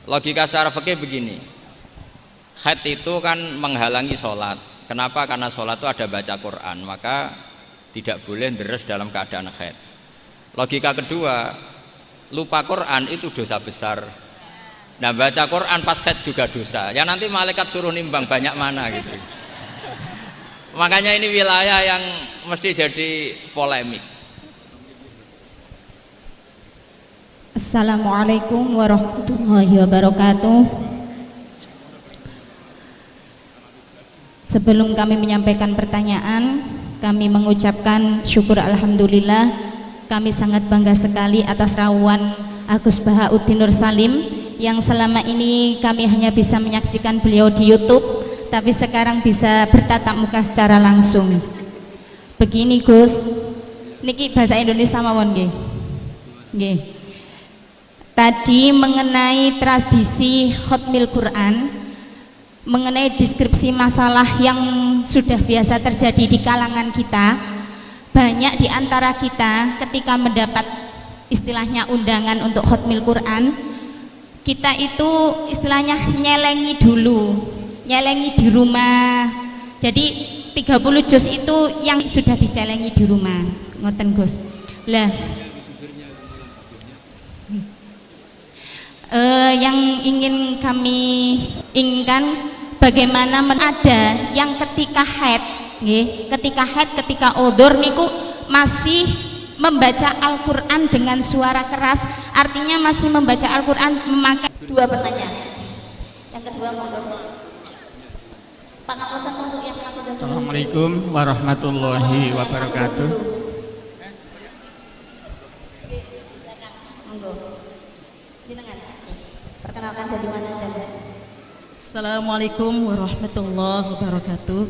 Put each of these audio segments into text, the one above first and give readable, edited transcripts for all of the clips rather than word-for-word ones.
Logika secara fikih begini, haid itu kan menghalangi sholat. Kenapa? Karena sholat itu ada baca Quran, maka tidak boleh deres dalam keadaan haid. Logika kedua, lupa Quran itu dosa besar. Nah, baca Quran pas haid juga dosa. Ya nanti malaikat suruh nimbang banyak mana gitu. Makanya ini wilayah yang mesti jadi polemik. Assalamualaikum warahmatullahi wabarakatuh. Sebelum kami menyampaikan pertanyaan, kami mengucapkan syukur alhamdulillah. Kami sangat bangga sekali atas rawuan Agus Bahauddin Nur Salim yang selama ini kami hanya bisa menyaksikan beliau di YouTube, tapi sekarang bisa bertatap muka secara langsung. Begini Gus, niki bahasa Indonesia mawon nggih. Nggih. Tadi mengenai tradisi khatmil Quran, mengenai deskripsi masalah yang sudah biasa terjadi di kalangan kita, banyak di antara kita ketika mendapat istilahnya undangan untuk khatmil Quran, kita itu istilahnya nyelengi dulu, nyelengi di rumah. Jadi 30 juz itu yang sudah dicelengi di rumah, ngoten Gus. Lah yang ingin kami inginkan, bagaimana ada yang ketika haid, ketika odor niku masih membaca Al-Quran dengan suara keras, artinya masih membaca Al-Quran memakai. Dua pertanyaan. Yang kedua monggo Pak Kapolres untuk yang Kapolres. Assalamualaikum warahmatullahi wabarakatuh. Monggo. Perkenalkan dari mana Anda? Assalamualaikum warahmatullahi wabarakatuh.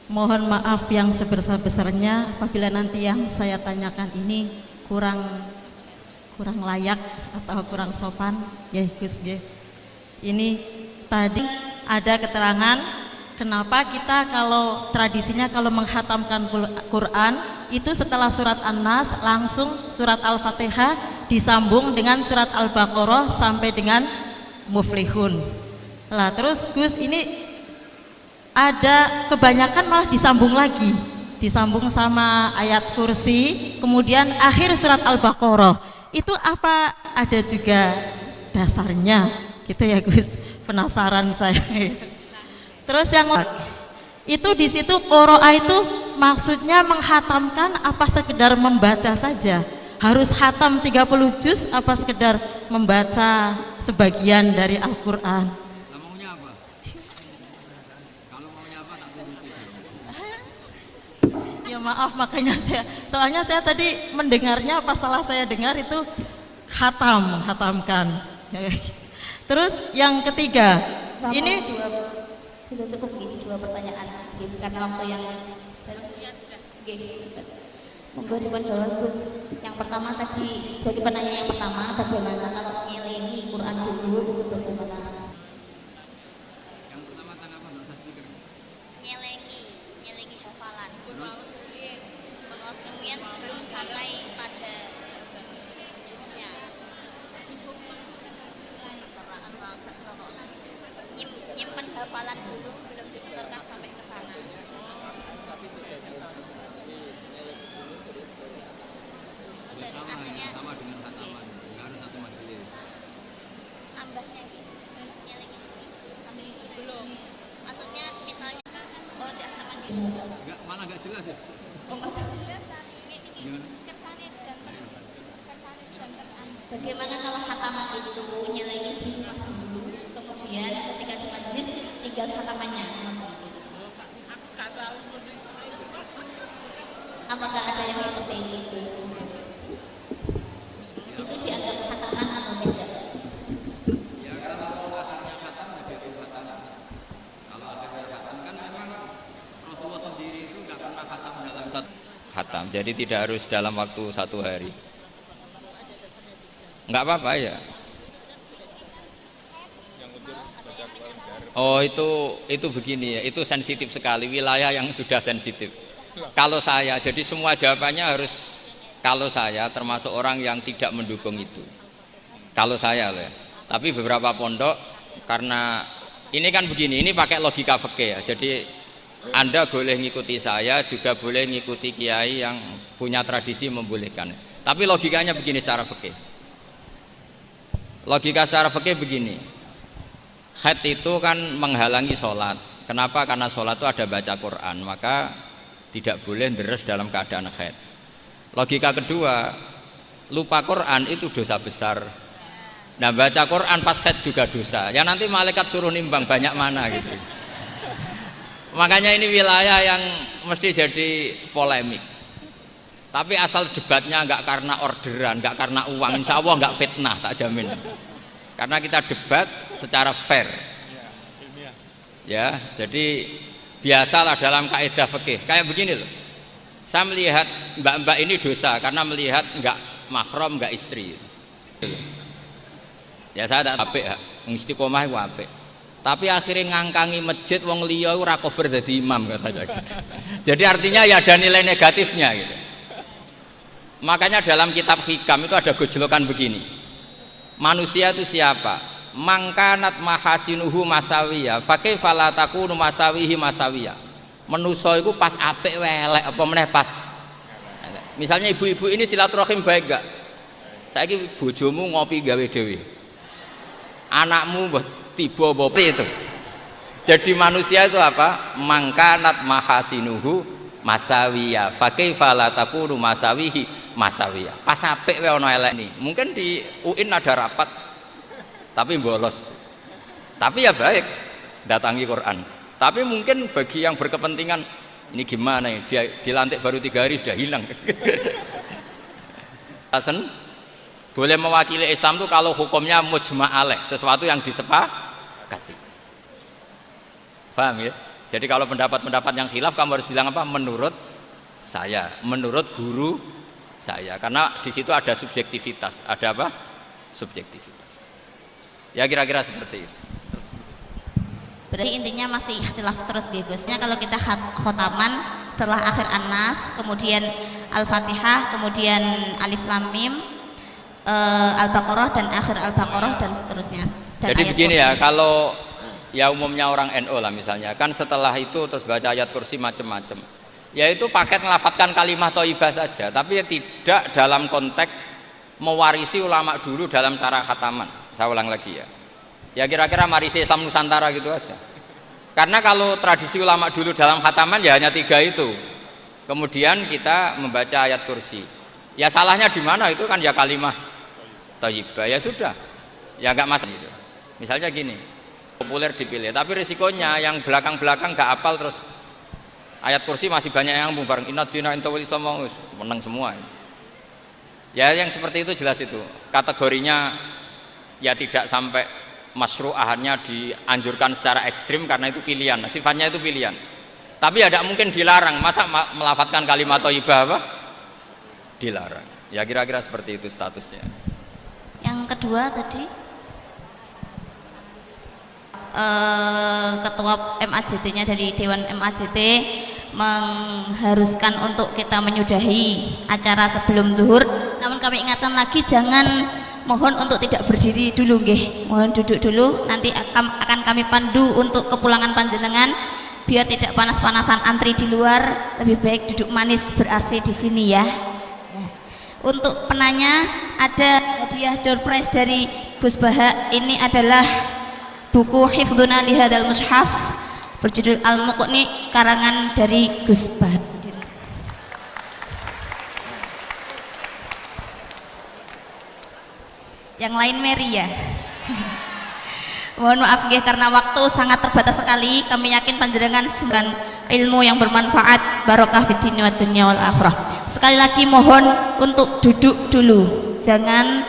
Mohon maaf yang sebesar-besarnya apabila nanti yang saya tanyakan ini kurang layak atau kurang sopan. Ya Gus, ini tadi ada keterangan kenapa kita kalau tradisinya kalau menghatamkan Quran itu setelah surat An-Nas langsung surat Al-Fatihah disambung dengan surat Al-Baqarah sampai dengan Muflihun. Lah terus Gus, ini ada kebanyakan malah disambung lagi, disambung sama ayat kursi, kemudian akhir surat Al-Baqarah. Itu apa ada juga dasarnya gitu ya Gus? Penasaran saya. Terus yang itu di situ qoro'ah itu maksudnya menghatamkan apa sekedar membaca saja? Harus hatam 30 juz apa sekedar membaca sebagian dari Al-Qur'an? Maunya apa? Kalau maunya apa tak Ya maaf, makanya soalnya saya tadi mendengarnya apa salah saya dengar itu hatamkan. Terus yang ketiga, Sama ini sudah cukup gini dua pertanyaan karena waktu yang ya sudah monggo dijawab Gus. Yang pertama tadi dari penanya yang pertama, bagaimana kalau nyelengi Quran dulu itu bagaimana? Yang pertama tanggapan bahasa speaker. Nyelengi hafalan kemudian sebelum sampai pada juznya. Nyimpen hafalan dulu belum disetorkan sampai ke sana. Artinya Sama dengan hataman, nggak harus satu majelis. tambahnya gitu, nyelengi sambil belum. Maksudnya misalnya tidak teman gitu. Enggak, malah nggak jelas ya. Bagaimana kalau hataman itu nyelengi di rumah dulu, kemudian ketika di majelis tinggal hatamannya? Apakah ada yang seperti itu Gus? Itu dianggap hataman atau tidak? Ya kalau akhirnya khatam ya jadi khatam. Kalau akhirnya khatam kan memang Rasulullah sendiri itu nggak pernah khatam dalam satu khatam. Jadi tidak harus dalam waktu satu hari. Nggak apa-apa ya. Oh itu begini ya, itu sensitif sekali, wilayah yang sudah sensitif. Kalau saya, jadi semua jawabannya harus kalau saya termasuk orang yang tidak mendukung itu. Kalau saya loh ya. Tapi beberapa pondok karena ini kan begini, ini pakai logika fikih ya. Jadi Anda boleh ngikuti saya, juga boleh ngikuti kiai yang punya tradisi membolehkan. Tapi logikanya begini secara fikih. Logika secara fikih begini. Haid itu kan menghalangi sholat. Kenapa? Karena sholat itu ada baca Quran, maka tidak boleh deres dalam keadaan haid. Logika kedua, lupa Quran itu dosa besar. Nah, baca Quran pas haid juga dosa. Ya nanti malaikat suruh nimbang banyak mana gitu. Makanya ini wilayah yang mesti jadi polemik. Tapi asal debatnya nggak karena orderan, nggak karena uang, insya Allah nggak fitnah, tak jamin. Karena kita debat secara fair. Ya, jadi biasalah dalam kaidah fikih. Kayak begini loh. Saya melihat mbak-mbak ini dosa karena melihat nggak mahram, nggak istri. Ya saya tak apik, istiqomah itu apik. Tapi akhirnya ngangkangi masjid wong liya ora kober dadi imam katanya gitu. Jadi artinya ya ada nilai negatifnya gitu. Makanya dalam kitab Hikam itu ada gojlokan begini. Manusia itu siapa? Mangkanat mahasinuhu masawiya fakaifa la takunu masawihi masawiya. Manusa iku pas apik welek apa meneh pas. Misalnya ibu-ibu ini silaturahim baik gak? Saiki bojomu ngopi gawe dhewe. Anakmu mbah tiba bopi itu. Jadi manusia itu apa? Mangkanat mahasinuhu masawiya fakaifa la takunu masawihi masawiya. Pas apik wae ana elek nih. Mungkin di UIN ada rapat tapi bolos. Tapi ya baik datangi Quran. Tapi mungkin bagi yang berkepentingan ini gimana ya? Dia dilantik baru 3 hari sudah hilang. Hasan boleh mewakili Islam itu kalau hukumnya mujma' alaih, sesuatu yang disepakati. Paham ya? Jadi kalau pendapat-pendapat yang khilaf kamu harus bilang apa? Menurut saya, menurut guru saya. Karena di situ ada subjektivitas. Ada apa? Subjektivitas. Ya kira-kira seperti itu. Berarti intinya masih ikhtilaf terus Gusnya. Kalau kita khotaman setelah akhir An-Nas, kemudian Al-Fatihah, kemudian Alif Lam Mim, Al-Baqarah dan akhir Al-Baqarah dan seterusnya. Dan jadi begini ya, kalau ya umumnya orang NU lah misalnya, kan setelah itu terus baca ayat kursi macam-macam. Ya itu paket melafatkan kalimat thayyibah saja, tapi ya tidak dalam konteks mewarisi ulama dulu dalam cara khataman. Saya ulang lagi ya. Ya kira-kira marisi Islam Nusantara gitu aja. Karena kalau tradisi ulama dulu dalam khataman ya hanya 3 itu. Kemudian kita membaca ayat kursi. Ya salahnya di mana itu kan ya kalimah thayyibah, ya sudah. Ya enggak masalah gitu. Misalnya gini, populer dipilih, tapi risikonya yang belakang-belakang enggak hafal terus ayat kursi masih banyak yang bareng inna dina inta wal islam menang semua. Ya yang seperti itu jelas itu. Kategorinya ya tidak sampai masyru'ahannya dianjurkan secara ekstrim karena itu pilihan, sifatnya itu pilihan. Tapi ya tidak mungkin dilarang, masa melafatkan kalimat thayyibah apa? Dilarang. Ya kira-kira seperti itu statusnya. Yang kedua tadi ketua MAJT-nya dari Dewan MAJT mengharuskan untuk kita menyudahi acara sebelum zuhur. Namun kami ingatkan lagi jangan mohon untuk tidak berdiri dulu nggih. Mohon duduk dulu, nanti akan kami pandu untuk kepulangan panjenengan biar tidak panas-panasan antri di luar, lebih baik duduk manis ber-AC di sini ya. Untuk penanya ada hadiah door prize dari Gus Baha. Ini adalah buku Hifdzuna li hadzal mushaf berjudul Al-Muqni karangan dari Gus Baha. Yang lain Mary ya. Mohon maaf nggih karena waktu sangat terbatas sekali. Kami yakin panjenengan dengan ilmu yang bermanfaat, barokah fid dunya wad dunya wal akhirah. Sekali lagi mohon untuk duduk dulu. Jangan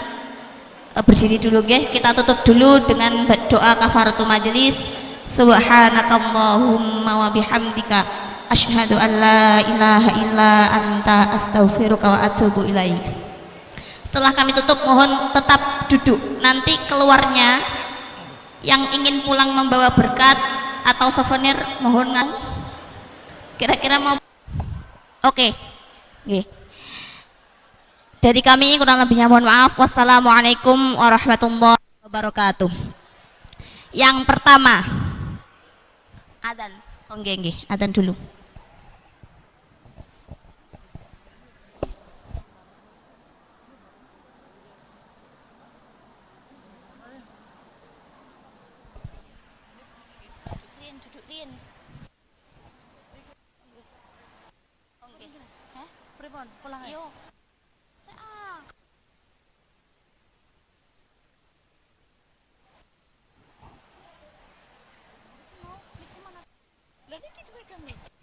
berdiri dulu nggih. Kita tutup dulu dengan doa kafaratul majelis. Subhanakallahumma wa bihamdika asyhadu an la ilaha illa anta astaghfiruka wa atubu ilaik. Setelah kami tutup mohon tetap duduk. Nanti keluarnya yang ingin pulang membawa berkat atau souvenir mohon kira-kira mau. Oke. Nggih. Dari kami kurang lebihnya mohon maaf. Wassalamualaikum warahmatullahi wabarakatuh. Yang pertama, adzan. Oh nggih, adzan dulu. Duduk Rin. Oh nggih. Heh, pripun? Pulang ae. Yo. Saya mau niku mana? Lah niki dipegang nih.